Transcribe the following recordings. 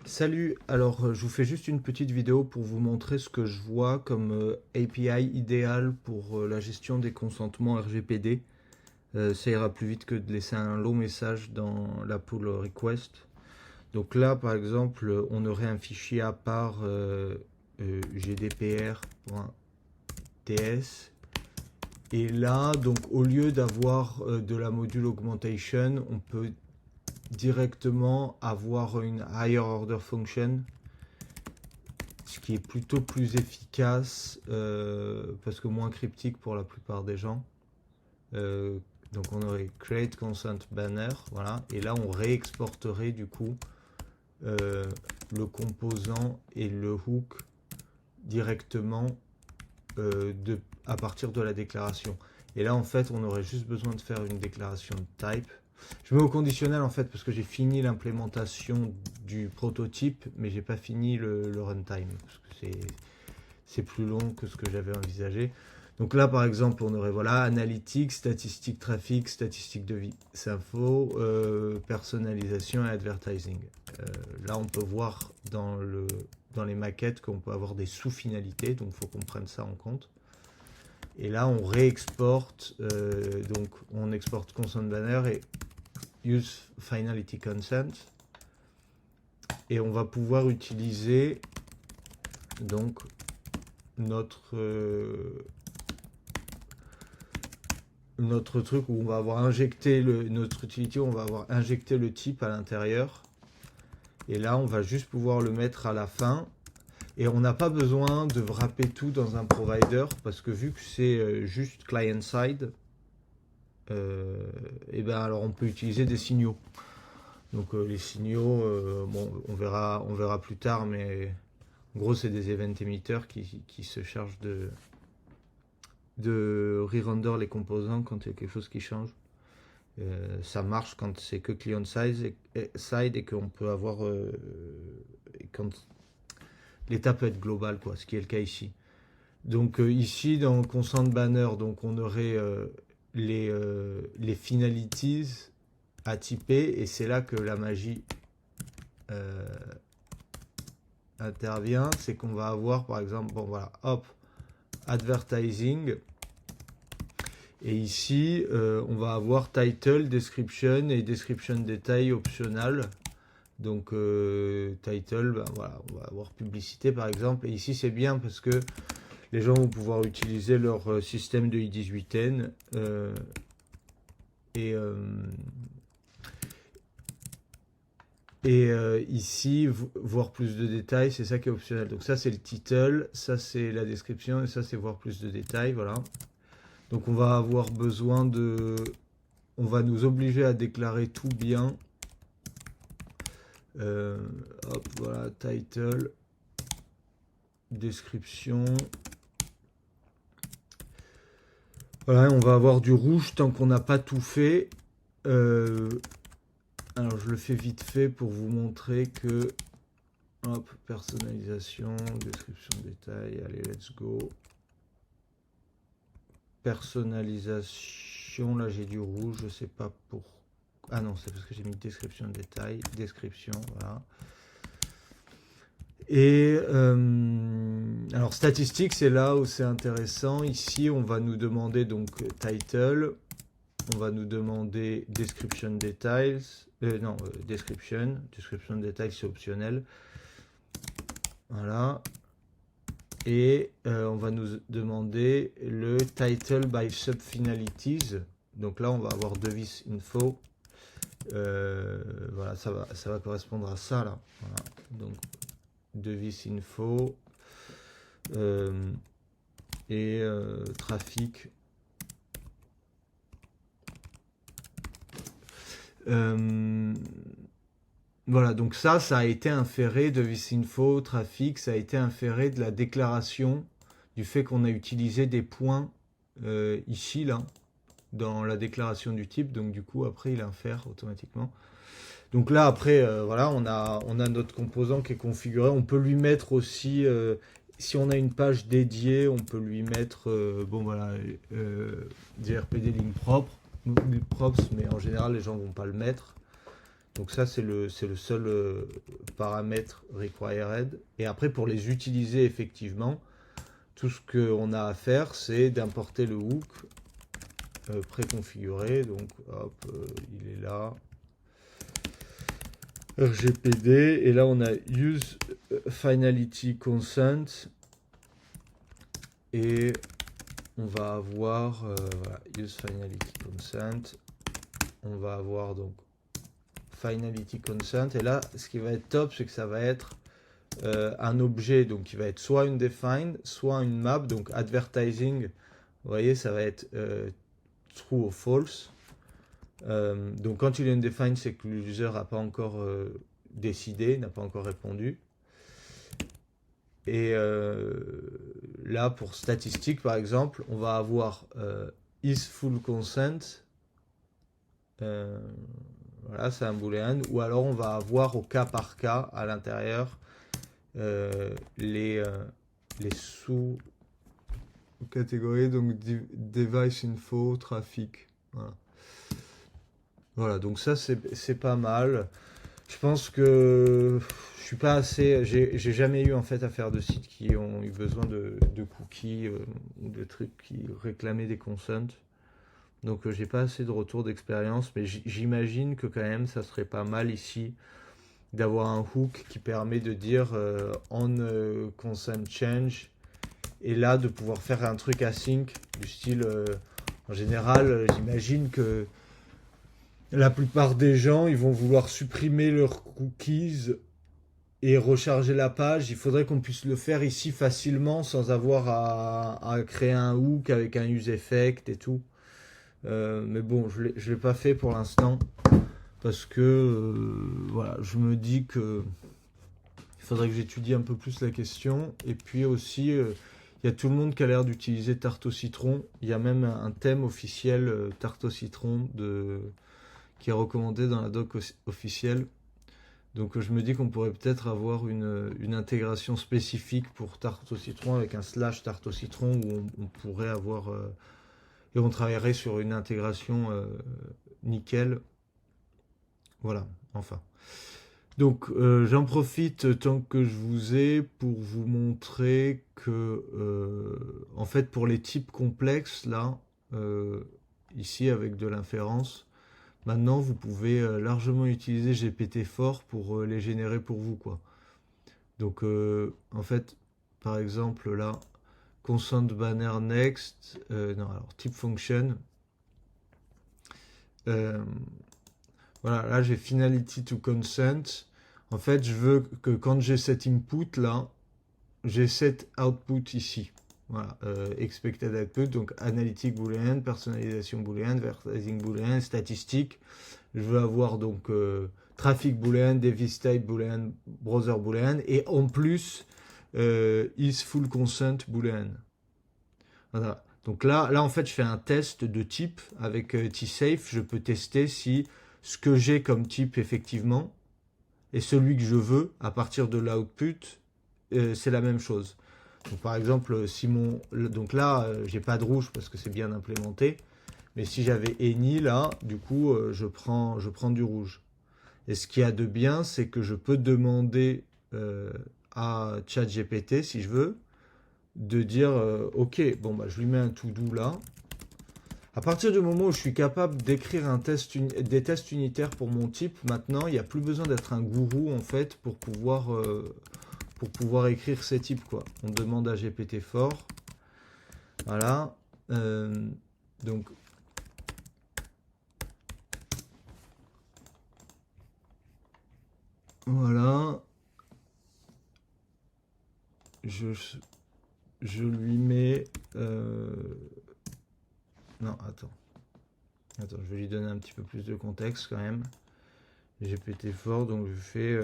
Salut, alors je vous fais juste une petite vidéo pour vous montrer ce que je vois comme API idéal pour la gestion des consentements RGPD. Ça ira plus vite que de laisser un long message dans la pull request. Donc là, par exemple, on aurait un fichier à part gdpr.ts. Et là, donc au lieu d'avoir de la module augmentation, on peut directement avoir une higher order function, ce qui est plutôt plus efficace parce que moins cryptique pour la plupart des gens. Donc on aurait create consent banner, voilà, et là on réexporterait du coup le composant et le hook directement à partir de la déclaration. Et là en fait on aurait juste besoin de faire une déclaration de type. Je mets au conditionnel en fait parce que j'ai fini l'implémentation du prototype, mais j'ai pas fini le runtime parce que c'est plus long que ce que j'avais envisagé. Donc là par exemple on aurait voilà analytics, statistiques trafic, statistiques de vie, info, personnalisation et advertising. Là on peut voir dans les maquettes qu'on peut avoir des sous-finalités, donc il faut qu'on prenne ça en compte. Et là on réexporte, donc on exporte consent banner et use finality consent, et on va pouvoir utiliser donc notre truc où on va avoir injecté notre utility, on va avoir injecté le type à l'intérieur, et là on va juste pouvoir le mettre à la fin, et on n'a pas besoin de wrapper tout dans un provider parce que vu que c'est juste client side, et ben alors on peut utiliser des signaux. Donc les signaux, bon, on verra plus tard, mais en gros c'est des event emitters qui se chargent de re-render les composants quand il y a quelque chose qui change. Ça marche quand c'est que client side et qu'on peut avoir quand l'état peut être global, quoi, ce qui est le cas ici. Donc ici dans consent banner, donc on aurait les finalities à typer, et c'est là que la magie intervient. C'est qu'on va avoir par exemple, bon voilà, hop, advertising, et ici on va avoir title, description et description détail optional. Donc title, ben voilà, on va avoir publicité par exemple, et ici c'est bien parce que les gens vont pouvoir utiliser leur système de i18n et ici voir plus de détails, c'est ça qui est optionnel. Donc ça c'est le title, ça c'est la description, et ça c'est voir plus de détails, voilà. Donc on va avoir besoin de, on va nous obliger à déclarer tout bien. Hop, voilà, title, description. Voilà, on va avoir du rouge tant qu'on n'a pas tout fait. Alors je le fais vite fait pour vous montrer que, hop, personnalisation, description de détail, allez, let's go. Personnalisation, là j'ai du rouge, je sais pas pour... Ah non, c'est parce que j'ai mis description de détail, description, voilà. Et alors statistiques, c'est là où c'est intéressant. Ici, on va nous demander donc title, on va nous demander description details, description details c'est optionnel. Voilà. Et on va nous demander le title by subfinalities. Donc là, on va avoir device info. Voilà, ça va correspondre à ça là. Voilà. Donc device info et trafic. Voilà, donc ça a été inféré de visinfo, trafic, ça a été inféré de la déclaration du fait qu'on a utilisé des points ici, là, dans la déclaration du type. Donc du coup, après, il infère automatiquement. Donc là, après, voilà, on a notre composant qui est configuré. On peut lui mettre aussi, si on a une page dédiée, on peut lui mettre, bon voilà, des RPD lignes propres, mais en général, les gens vont pas le mettre. Donc ça, c'est le seul paramètre required. Et après, pour les utiliser effectivement, tout ce qu'on a à faire, c'est d'importer le hook préconfiguré. Donc, hop, il est là. RGPD. Et là, on a use finality consent. Et on va avoir voilà, use finality consent. On va avoir donc finality consent. Et là, ce qui va être top, c'est que ça va être un objet donc qui va être soit une defined, soit une map. Donc advertising, vous voyez, ça va être true ou false. Donc quand il y a une defined, c'est que l'user n'a pas encore décidé, n'a pas encore répondu. Et là, pour statistiques, par exemple, on va avoir is full consent. Voilà, c'est un boolean. Ou alors, on va avoir au cas par cas à l'intérieur les sous-catégories. Donc, device info, trafic. Voilà. Voilà, donc ça, c'est pas mal. Je pense que je suis pas assez. J'ai jamais eu en fait à faire de sites qui ont eu besoin de cookies ou de trucs qui réclamaient des consents. Donc j'ai pas assez de retour d'expérience, mais j'imagine que quand même ça serait pas mal ici d'avoir un hook qui permet de dire on consent change et là de pouvoir faire un truc async du style en général j'imagine que la plupart des gens, ils vont vouloir supprimer leurs cookies et recharger la page. Il faudrait qu'on puisse le faire ici facilement sans avoir à créer un hook avec un use effect et tout. Mais bon, je l'ai pas fait pour l'instant parce que voilà, je me dis que il faudrait que j'étudie un peu plus la question. Et puis aussi, il y a tout le monde qui a l'air d'utiliser tarte au citron. Il y a même un thème officiel tarte au citron qui est recommandé dans la doc officielle. Donc je me dis qu'on pourrait peut-être avoir une intégration spécifique pour tarte au citron avec un slash tarte au citron où on pourrait avoir... et on travaillerait sur une intégration nickel. Voilà, enfin. Donc j'en profite tant que je vous ai pour vous montrer que en fait pour les types complexes là, ici avec de l'inférence, maintenant, vous pouvez largement utiliser GPT-4 pour les générer pour vous, quoi. Donc, en fait, par exemple, là, consent banner next, non, alors type function. Voilà, là, j'ai finality to consent. En fait, je veux que quand j'ai cet input là, j'ai cet output ici. Voilà, expected output, donc analytique boolean, personnalisation boolean, advertising boolean, statistique. Je veux avoir donc traffic boolean, device type boolean, browser boolean, et en plus is full consent boolean. Voilà. Donc là en fait je fais un test de type avec tsafe. Je peux tester si ce que j'ai comme type effectivement et celui que je veux à partir de l'output c'est la même chose. Donc par exemple si donc là j'ai pas de rouge parce que c'est bien implémenté. Mais si j'avais any là, du coup, je prends du rouge. Et ce qu'il y a de bien, c'est que je peux demander à ChatGPT, si je veux, de dire ok, bon bah je lui mets un to-do là. À partir du moment où je suis capable d'écrire des tests unitaires pour mon type, maintenant il n'y a plus besoin d'être un gourou en fait pour pouvoir écrire ces types quoi. On demande à GPT-4. Voilà. Donc voilà, je lui mets... Non, attends, je vais lui donner un petit peu plus de contexte quand même. GPT-4, donc je fais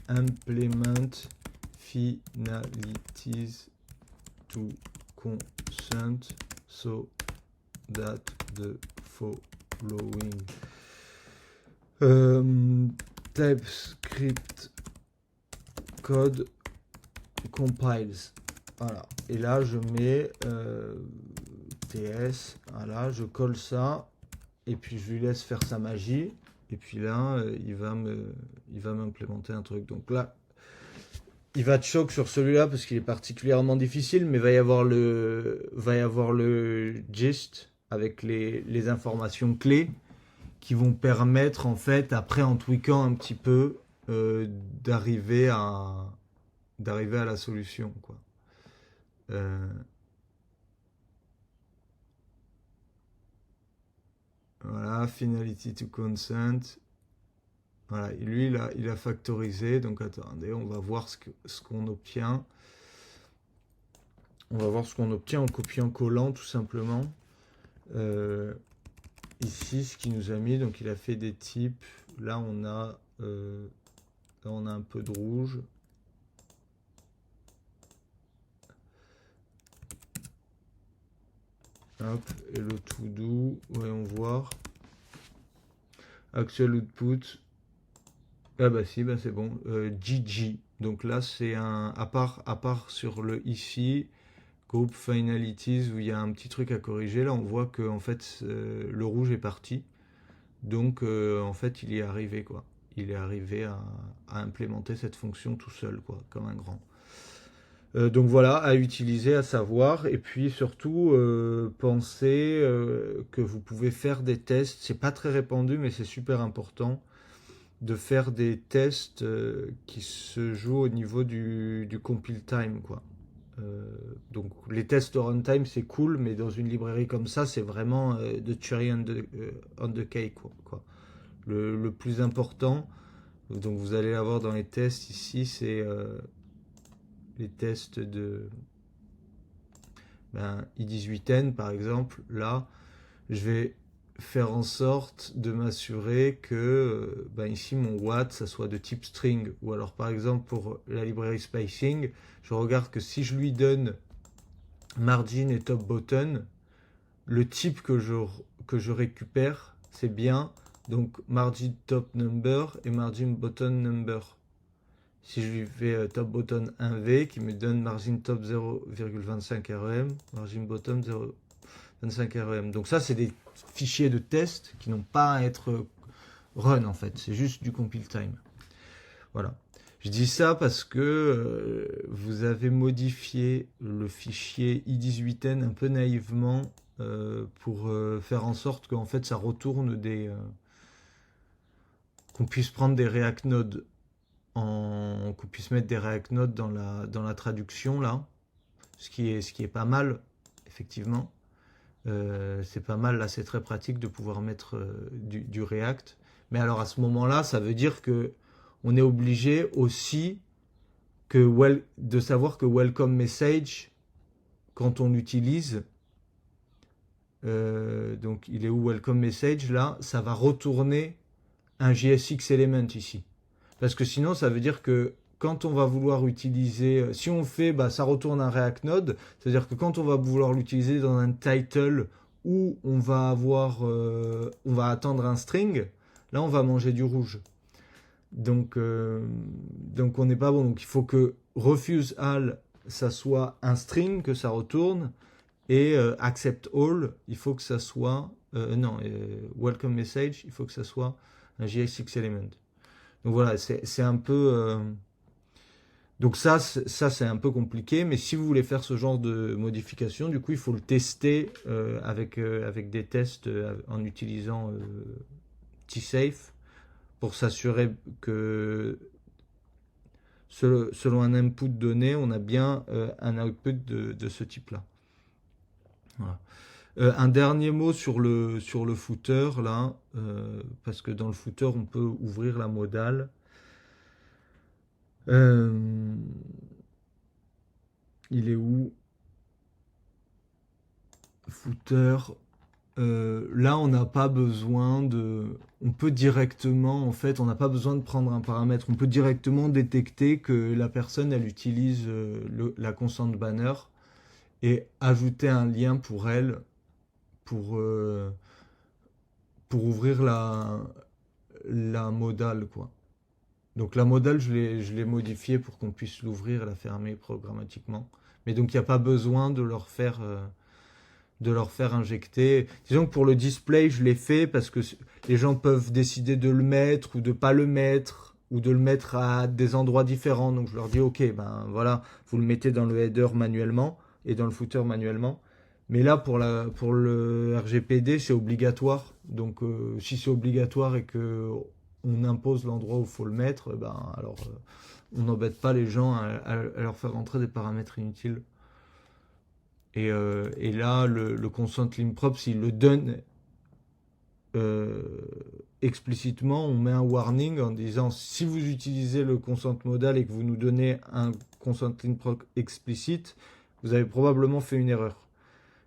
implement finalities to consent so that the following TypeScript code compiles. Voilà. Et là, je mets TS. Voilà, je colle ça. Et puis, je lui laisse faire sa magie. Et puis là, il va m'implémenter un truc. Donc là, il va choc sur celui-là parce qu'il est particulièrement difficile, mais va y avoir le gist avec les informations clés qui vont permettre en fait, après en tweakant un petit peu, euh, d'arriver à d'arriver à la solution, quoi. Euh, voilà, finality to consent. Voilà, et lui, il a factorisé. Donc attendez, on va voir ce qu'on obtient. On va voir ce qu'on obtient en copiant-collant, tout simplement. Euh, ici, ce qu'il nous a mis, donc il a fait des types. Là, on a un peu de rouge. Hop, et le tout doux, voyons voir. Actual output. Ah bah si, bah c'est bon. GG. Donc là, c'est à part sur le ici, Group Finalities, où il y a un petit truc à corriger. Là, on voit que en fait, le rouge est parti. Donc, en fait, il y est arrivé, quoi. Il est arrivé à implémenter cette fonction tout seul, quoi, comme un grand. Donc voilà, à utiliser, à savoir. Et puis surtout, pensez que vous pouvez faire des tests. C'est pas très répandu, mais c'est super important de faire des tests qui se jouent au niveau du compile time, quoi. Donc les tests runtime c'est cool, mais dans une librairie comme ça, c'est vraiment de cherry on the cake, quoi. Le plus important, donc vous allez l'avoir dans les tests ici, c'est les tests de i18n par exemple. Là, je vais faire en sorte de m'assurer que ici mon watt ça soit de type string, ou alors par exemple pour la librairie spacing, je regarde que si je lui donne margin et top button, le type que je récupère c'est bien donc margin top number et margin button number. Si je lui fais top button 1v qui me donne margin top 0,25 rem, margin bottom 0,25 rem. Donc ça c'est des fichiers de test qui n'ont pas à être run en fait, c'est juste du compile time. Voilà. Je dis ça parce que vous avez modifié le fichier i18n un peu naïvement pour faire en sorte qu'en fait ça retourne qu'on puisse prendre des React Node qu'on puisse mettre des React Node dans la traduction là, ce qui est pas mal effectivement. C'est pas mal là, c'est très pratique de pouvoir mettre du React. Mais alors à ce moment-là, ça veut dire que on est obligé aussi de savoir que welcome message, quand on l'utilise, donc il est où welcome message là, ça va retourner un JSX element ici. Parce que sinon, ça veut dire que quand on va vouloir utiliser, si on fait, ça retourne un React Node, c'est-à-dire que quand on va vouloir l'utiliser dans un title où on va attendre un string, là on va manger du rouge. Donc on n'est pas bon. Donc il faut que refuse all, ça soit un string que ça retourne, et accept all, il faut que ça soit, welcome message, il faut que ça soit un JSX element. Donc voilà, c'est un peu... Donc ça c'est un peu compliqué, mais si vous voulez faire ce genre de modification, du coup, il faut le tester avec des tests en utilisant tsafe pour s'assurer que selon un input donné, on a bien un output de ce type-là. Voilà. Un dernier mot sur le footer, là, parce que dans le footer, on peut ouvrir la modale. Il est où? Footer. Là, on n'a pas besoin de... On peut directement, en fait, on n'a pas besoin de prendre un paramètre. On peut directement détecter que la personne, elle utilise la constant banner et ajouter un lien pour elle pour ouvrir la modale, quoi. Donc la modale, je l'ai modifiée pour qu'on puisse l'ouvrir et la fermer programmatiquement. Mais donc il n'y a pas besoin de leur faire de leur faire injecter. Disons que pour le display, je l'ai fait parce que les gens peuvent décider de le mettre ou de pas le mettre, ou de le mettre à des endroits différents. Donc je leur dis, ok, ben voilà, vous le mettez dans le header manuellement et dans le footer manuellement. Mais là, pour le RGPD, c'est obligatoire. Donc si c'est obligatoire et que on impose l'endroit où il faut le mettre, ben alors on n'embête pas les gens à leur faire rentrer des paramètres inutiles. Et là, le consent lim prop, s'il le donne explicitement, on met un warning en disant si vous utilisez le consent modal et que vous nous donnez un consent lim prop explicite, vous avez probablement fait une erreur.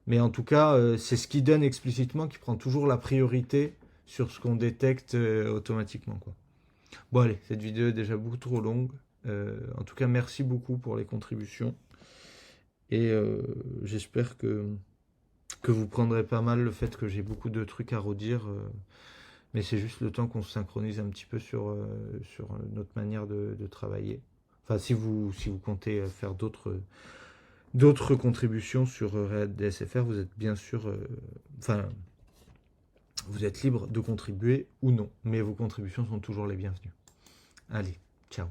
Mais en tout cas, c'est ce qui donne explicitement qui prend toujours la priorité sur ce qu'on détecte automatiquement, quoi. Bon allez, cette vidéo est déjà beaucoup trop longue. En tout cas, merci beaucoup pour les contributions. Et j'espère que vous prendrez pas mal le fait que j'ai beaucoup de trucs à redire. Mais c'est juste le temps qu'on se synchronise un petit peu sur notre manière de travailler. Enfin, si vous comptez faire d'autres contributions sur React DSFR, vous êtes bien sûr... vous êtes libre de contribuer ou non. Mais vos contributions sont toujours les bienvenues. Allez, ciao.